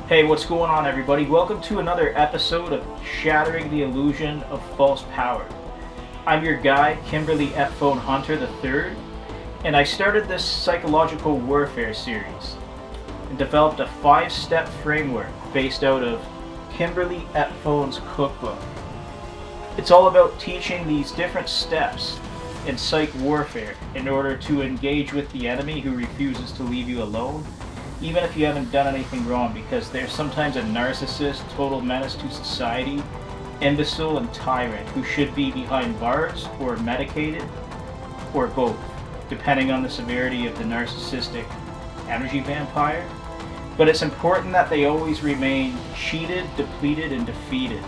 Hey, what's going on, everybody? Welcome to another episode of Shattering the Illusion of False Power. I'm your guide, Kimberly ep17 Hunter III, and I started this psychological warfare series and developed a 5-step framework based out of Kimberly ep17's cookbook. It's all about teaching these different steps in psych warfare in order to engage with the enemy who refuses to leave you alone, even if you haven't done anything wrong, because they're sometimes a narcissist, total menace to society, imbecile, and tyrant who should be behind bars or medicated, or both, depending on the severity of the narcissistic energy vampire. But it's important that they always remain cheated, depleted, and defeated.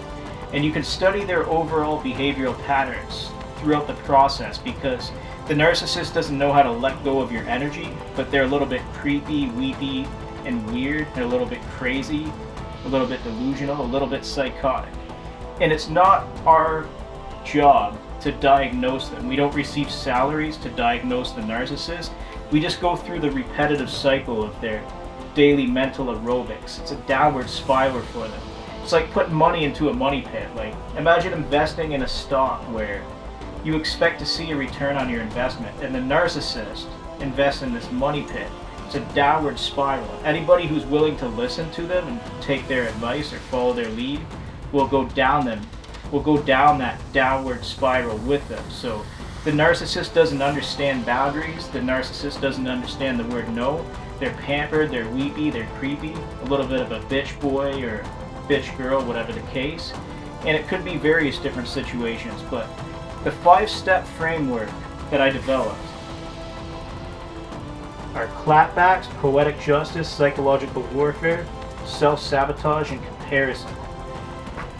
And you can study their overall behavioral patterns throughout the process, because the narcissist doesn't know how to let go of your energy, but they're a little bit creepy, weepy, and weird. They're a little bit crazy, a little bit delusional, a little bit psychotic. And it's not our job to diagnose them. We don't receive salaries to diagnose the narcissist. We just go through the repetitive cycle of their daily mental aerobics. It's a downward spiral for them. It's like putting money into a money pit. Like, imagine investing in a stock where you expect to see a return on your investment, and the narcissist invests in this money pit. It's a downward spiral. Anybody who's willing to listen to them and take their advice or follow their lead will go down that downward spiral with them. So the narcissist doesn't understand boundaries. The narcissist doesn't understand the word no. They're pampered, they're weepy, they're creepy, a little bit of a bitch boy or bitch girl, whatever the case. And it could be various different situations, but the 5-step framework that I developed are clapbacks, poetic justice, psychological warfare, self-sabotage, and comparison.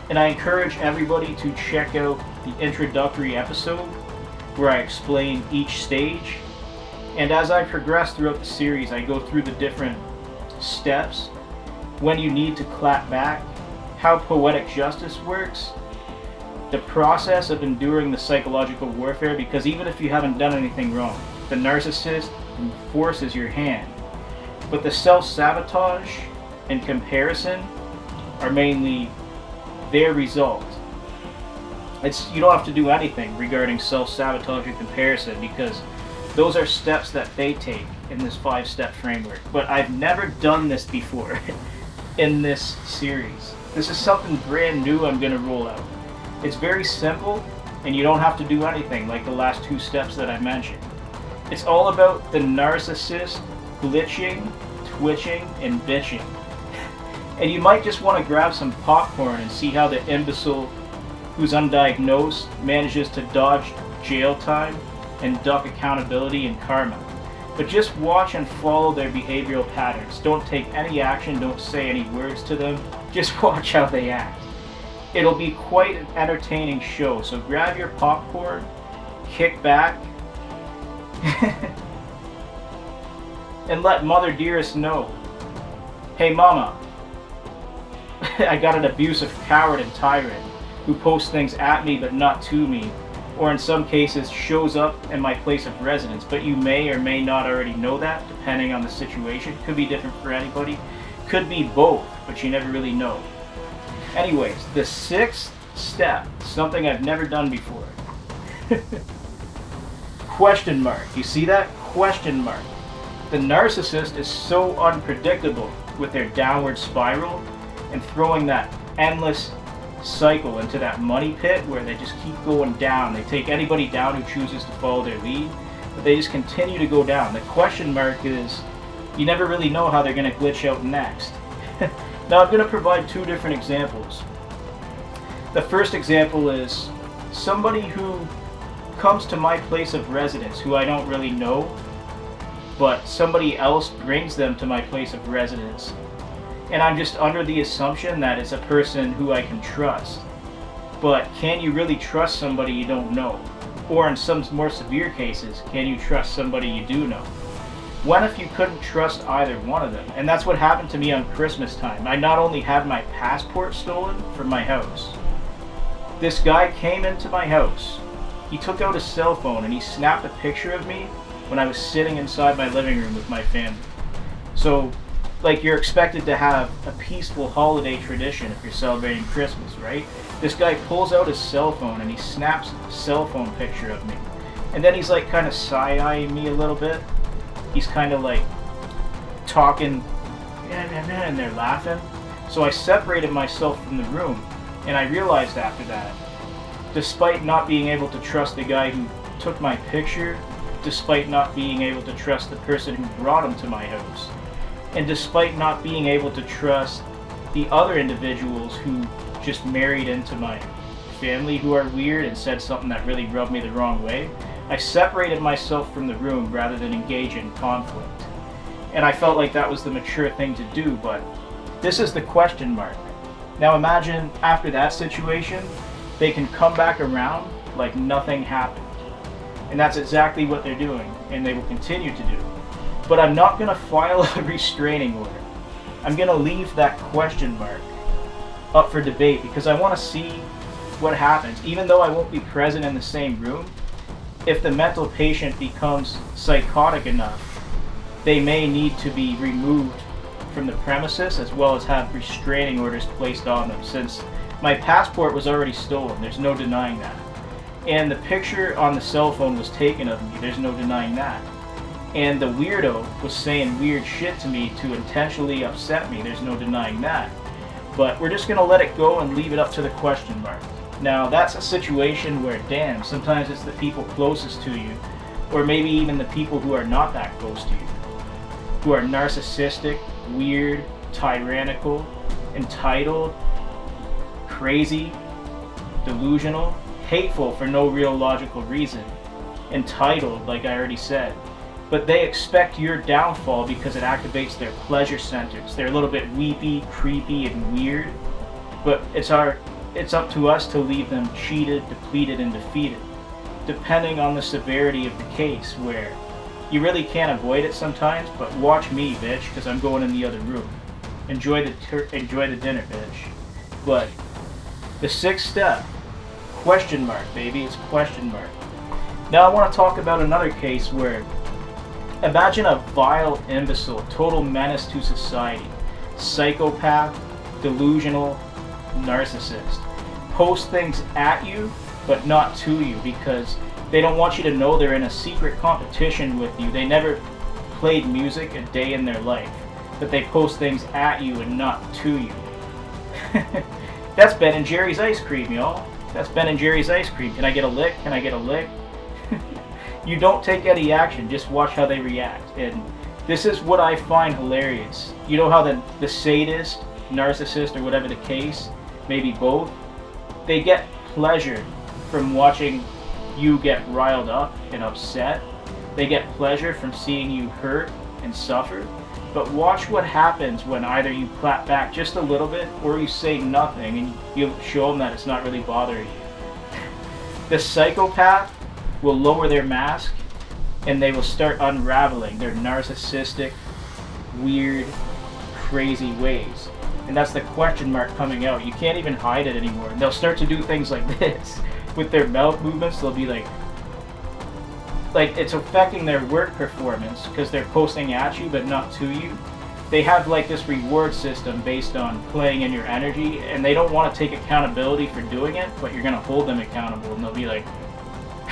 And I encourage everybody to check out the introductory episode where I explain each stage. And as I progress throughout the series, I go through the different steps, when you need to clap back, how poetic justice works, the process of enduring the psychological warfare, because even if you haven't done anything wrong, the narcissist forces your hand. But the self-sabotage and comparison are mainly their result. You don't have to do anything regarding self-sabotage and comparison, because those are steps that they take in this 5-step framework. But I've never done this before in this series. This is something brand new I'm going to roll out. It's very simple, and you don't have to do anything like the last 2 steps that I mentioned. It's all about the narcissist glitching, twitching, and bitching. And you might just want to grab some popcorn and see how the imbecile who's undiagnosed manages to dodge jail time and duck accountability and karma. But just watch and follow their behavioral patterns. Don't take any action, don't say any words to them. Just watch how they act. It'll be quite an entertaining show, so grab your popcorn, kick back, and let Mother Dearest know, hey mama, I got an abusive coward and tyrant who posts things at me but not to me, or in some cases shows up in my place of residence, but you may or may not already know that, depending on the situation. Could be different for anybody. Could be both, but you never really know. Anyways, the 6th step, something I've never done before. Question mark. You see that? Question mark. The narcissist is so unpredictable with their downward spiral and throwing that endless cycle into that money pit where they just keep going down. They take anybody down who chooses to follow their lead, but they just continue to go down. The question mark is, you never really know how they're going to glitch out next. Now I'm going to provide 2 different examples. The first example is somebody who comes to my place of residence who I don't really know, but somebody else brings them to my place of residence. And I'm just under the assumption that it's a person who I can trust. But can you really trust somebody you don't know? Or in some more severe cases, can you trust somebody you do know? What if you couldn't trust either one of them? And that's what happened to me on Christmas time. I not only had my passport stolen from my house. This guy came into my house. He took out his cell phone and he snapped a picture of me when I was sitting inside my living room with my family. So like you're expected to have a peaceful holiday tradition if you're celebrating Christmas, right? This guy pulls out his cell phone and he snaps a cell phone picture of me. And then he's like kind of side-eyeing me a little bit. He's kind of like talking, and they're laughing. So I separated myself from the room, and I realized after that, despite not being able to trust the guy who took my picture, despite not being able to trust the person who brought him to my house, and despite not being able to trust the other individuals who just married into my family who are weird and said something that really rubbed me the wrong way, I separated myself from the room rather than engage in conflict. And I felt like that was the mature thing to do, but this is the question mark. Now imagine after that situation, they can come back around like nothing happened. And that's exactly what they're doing, and they will continue to do. But I'm not going to file a restraining order. I'm going to leave that question mark up for debate because I want to see what happens. Even though I won't be present in the same room, if the mental patient becomes psychotic enough, they may need to be removed from the premises as well as have restraining orders placed on them, since my passport was already stolen. There's no denying that. And the picture on the cell phone was taken of me. There's no denying that. And the weirdo was saying weird shit to me to intentionally upset me. There's no denying that. But we're just going to let it go and leave it up to the question mark. Now, that's a situation where, damn, sometimes it's the people closest to you, or maybe even the people who are not that close to you, who are narcissistic, weird, tyrannical, entitled, crazy, delusional, hateful for no real logical reason, entitled, like I already said. But they expect your downfall because it activates their pleasure centers. They're a little bit weepy, creepy, and weird, but it's up to us to leave them cheated, depleted, and defeated, depending on the severity of the case, where you really can't avoid it sometimes, but watch me, bitch, because I'm going in the other room. Enjoy the dinner, bitch. But the sixth step, question mark, baby, it's question mark. Now I want to talk about another case where, imagine a vile imbecile, total menace to society, psychopath, delusional, narcissist, post things at you but not to you because they don't want you to know they're in a secret competition with you. They never played music a day in their life, but they post things at you and not to you. That's Ben and Jerry's ice cream, y'all. That's Ben and Jerry's ice cream. Can I get a lick? Can I get a lick? You don't take any action, just watch how they react. And this is what I find hilarious. You know how the sadist, narcissist, or whatever the case, maybe both, they get pleasure from watching you get riled up and upset. They get pleasure from seeing you hurt and suffer. But watch what happens when either you clap back just a little bit or you say nothing and you show them that it's not really bothering you. The psychopath will lower their mask and they will start unraveling their narcissistic, weird, crazy ways. And that's the question mark coming out. You can't even hide it anymore. And they'll start to do things like this. With their mouth movements, they'll be like it's affecting their work performance because they're posting at you but not to you. They have like this reward system based on playing in your energy, and they don't want to take accountability for doing it, but you're going to hold them accountable, and they'll be like,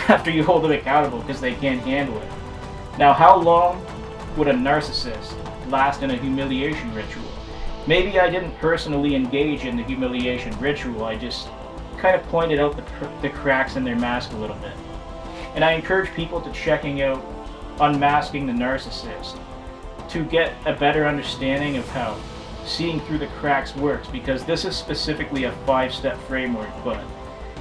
after you hold them accountable because they can't handle it. Now, how long would a narcissist last in a humiliation ritual? Maybe I didn't personally engage in the humiliation ritual, I just kind of pointed out the cracks in their mask a little bit. And I encourage people to checking out Unmasking the Narcissist to get a better understanding of how seeing through the cracks works, because this is specifically a 5-step framework, but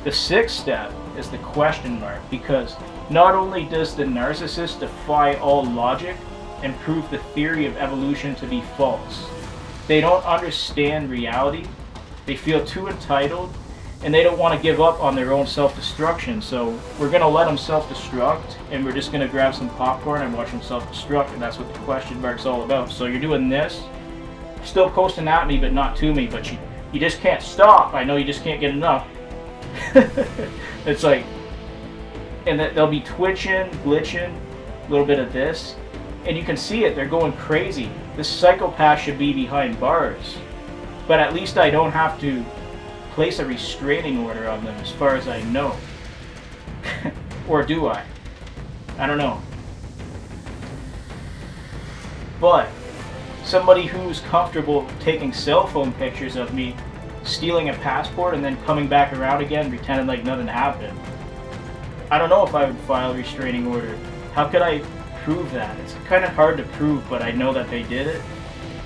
the 6th step is the question mark, because not only does the narcissist defy all logic and prove the theory of evolution to be false, they don't understand reality, they feel too entitled, and they don't want to give up on their own self-destruction. So we're going to let them self-destruct, and we're just going to grab some popcorn and watch them self-destruct, and that's what the question mark's all about. So you're doing this, still posting at me but not to me, but you just can't stop. I know you just can't get enough. It's like, and they'll be twitching, glitching, a little bit of this, and you can see it, they're going crazy. This psychopath should be behind bars. But at least I don't have to place a restraining order on them as far as I know. Or do I? I don't know. But somebody who's comfortable taking cell phone pictures of me, stealing a passport, and then coming back around again, pretending like nothing happened. I don't know if I would file a restraining order. How could I prove that? It's kind of hard to prove, but I know that they did it.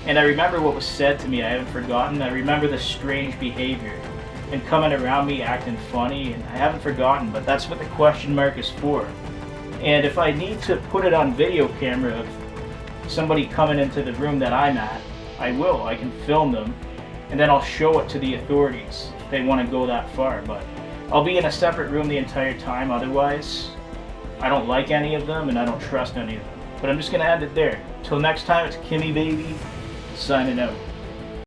And I remember what was said to me. I haven't forgotten. I remember the strange behavior and coming around me acting funny, and I haven't forgotten, but that's what the question mark is for. And if I need to put it on video camera of somebody coming into the room that I'm at, I will. I can film them, and then I'll show it to the authorities if they want to go that far. But I'll be in a separate room the entire time. Otherwise, I don't like any of them, and I don't trust any of them. But I'm just going to end it there. Till next time, it's Kimmy Baby, signing out.